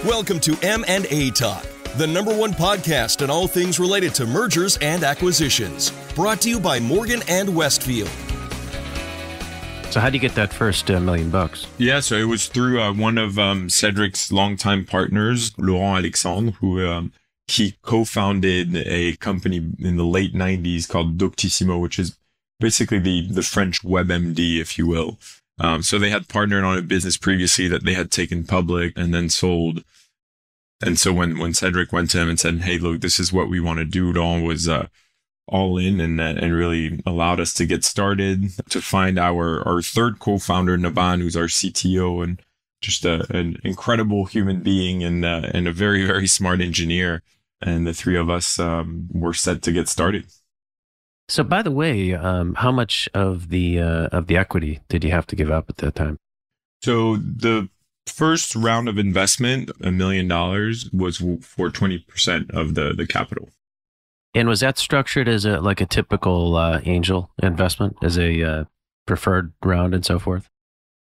Welcome to M&A Talk, the #1 podcast on all things related to mergers and acquisitions. Brought to you by Morgan and Westfield. So how do you get that first $1 million? Yeah, so it was through one of Cedric's longtime partners, Laurent Alexandre, who he co-founded a company in the late 90s called Doctissimo, which is basically the French WebMD, if you will. So they had partnered on a business previously that they had taken public and then sold. And so when Cedric went to him and said, hey, look, this is what we want to do, Laurent was all in and really allowed us to get started, to find our third co-founder, Naban, who's our CTO and just an incredible human being and a very, very smart engineer. And the three of us were set to get started. So, by the way, how much of the equity did you have to give up at that time? So the first round of investment, $1 million, was for 20% of the capital. And was that structured as a typical angel investment, as a preferred round and so forth?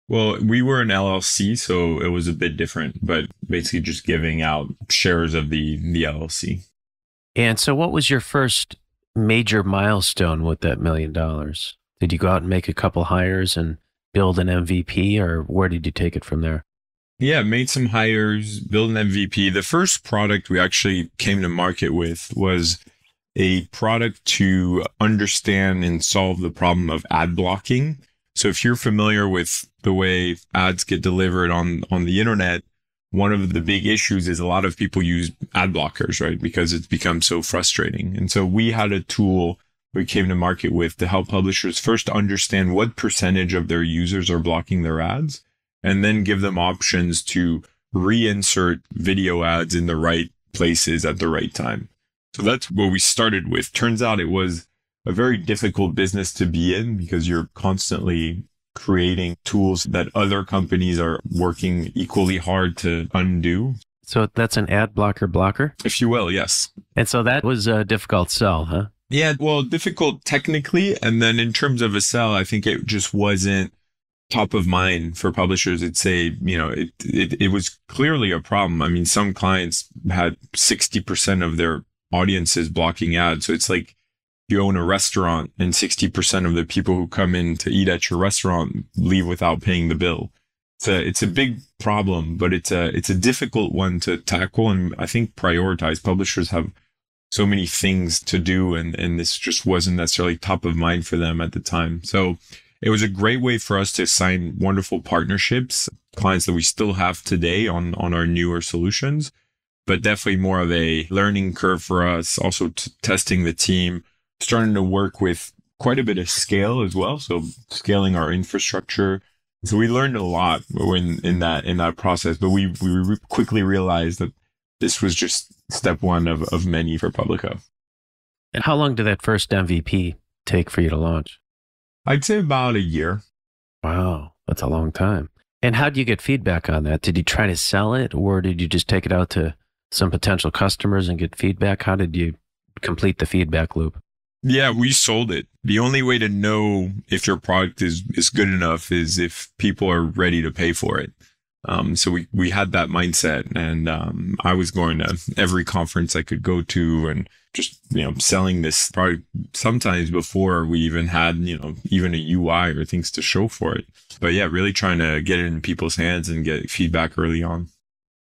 Well, we were an LLC, so it was a bit different, but basically just giving out shares of the LLC. And so what was your first major milestone with that $1 million? Did you go out and make a couple hires and build an MVP, or where did you take it from there? Yeah, made some hires, built an MVP. The first product we actually came to market with was a product to understand and solve the problem of ad blocking. So if you're familiar with the way ads get delivered on the internet, one of the big issues is a lot of people use ad blockers, right? Because it's become so frustrating. And so we had a tool we came to market with to help publishers first understand what percentage of their users are blocking their ads, and then give them options to reinsert video ads in the right places at the right time. So that's what we started with. Turns out it was a very difficult business to be in because you're constantly creating tools that other companies are working equally hard to undo. So that's an ad blocker? If you will, yes. And so that was a difficult sell, huh? Yeah, well, difficult technically. And then in terms of a sell, I think it just wasn't top of mind for publishers. It'd say, it was clearly a problem. I mean, some clients had 60% of their audiences blocking ads. So it's like, you own a restaurant and 60% of the people who come in to eat at your restaurant leave without paying the bill. It's a big problem, but it's a difficult one to tackle and I think prioritize. Publishers have so many things to do and this just wasn't necessarily top of mind for them at the time. So it was a great way for us to sign wonderful partnerships, clients that we still have today on our newer solutions, but definitely more of a learning curve for us, also testing the team, starting to work with quite a bit of scale as well. So scaling our infrastructure. So we learned a lot in that process, but we quickly realized that this was just step one of many for Publica. And how long did that first MVP take for you to launch? I'd say about a year. Wow, that's a long time. And how did you get feedback on that? Did you try to sell it or did you just take it out to some potential customers and get feedback? How did you complete the feedback loop? Yeah, we sold it. The only way to know if your product is good enough is if people are ready to pay for it. So we had that mindset and I was going to every conference I could go to and just, selling this product sometimes before we even had, even a UI or things to show for it. But yeah, really trying to get it in people's hands and get feedback early on.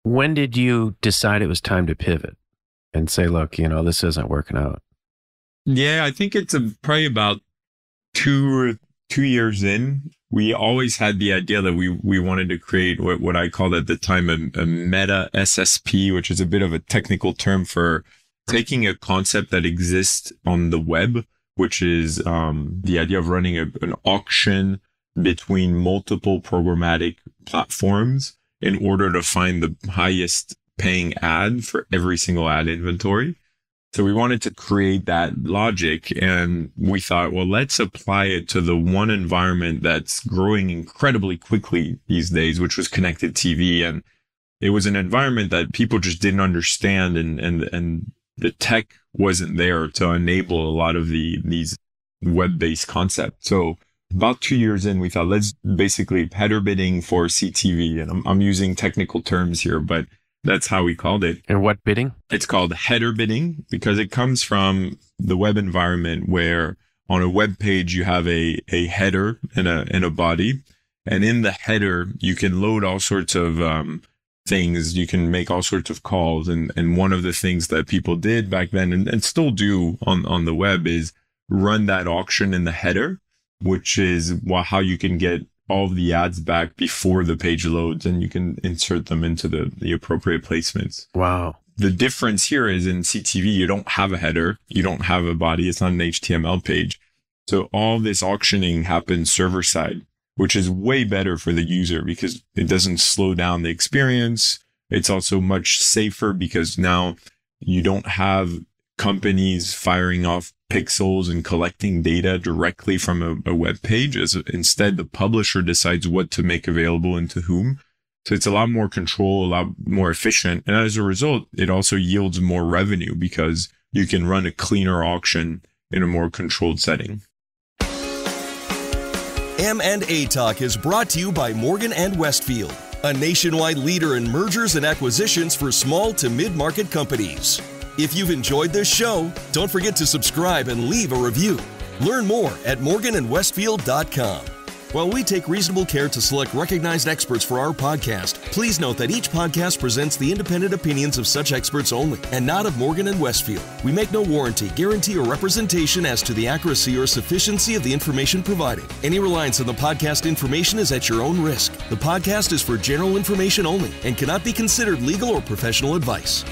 When did you decide it was time to pivot and say, look, this isn't working out? Yeah, I think it's probably about 2 years in. We always had the idea that we wanted to create what I called at the time a meta SSP, which is a bit of a technical term for taking a concept that exists on the web, which is the idea of running an auction between multiple programmatic platforms in order to find the highest paying ad for every single ad inventory. So we wanted to create that logic and we thought, well, let's apply it to the one environment that's growing incredibly quickly these days, which was connected TV. And it was an environment that people just didn't understand and the tech wasn't there to enable a lot of these web-based concepts. So about 2 years in, we thought, let's basically header bidding for CTV. And I'm using technical terms here, but That's how we called it. And what bidding? It's called header bidding because it comes from the web environment where on a web page you have a header and a body. And in the header, you can load all sorts of things. You can make all sorts of calls. And one of the things that people did back then and still do on the web is run that auction in the header, which is how you can get all of the ads back before the page loads and you can insert them into the appropriate placements. Wow. The difference here is in CTV, you don't have a header. You don't have a body. It's not an HTML page. So all this auctioning happens server side, which is way better for the user because it doesn't slow down the experience. It's also much safer because now you don't have companies firing off pixels and collecting data directly from a web page. Instead, the publisher decides what to make available and to whom. So it's a lot more control, a lot more efficient. And as a result, it also yields more revenue because you can run a cleaner auction in a more controlled setting. M&A Talk is brought to you by Morgan & Westfield, a nationwide leader in mergers and acquisitions for small to mid-market companies. If you've enjoyed this show, don't forget to subscribe and leave a review. Learn more at morganandwestfield.com. While we take reasonable care to select recognized experts for our podcast, please note that each podcast presents the independent opinions of such experts only and not of Morgan & Westfield. We make no warranty, guarantee, or representation as to the accuracy or sufficiency of the information provided. Any reliance on the podcast information is at your own risk. The podcast is for general information only and cannot be considered legal or professional advice.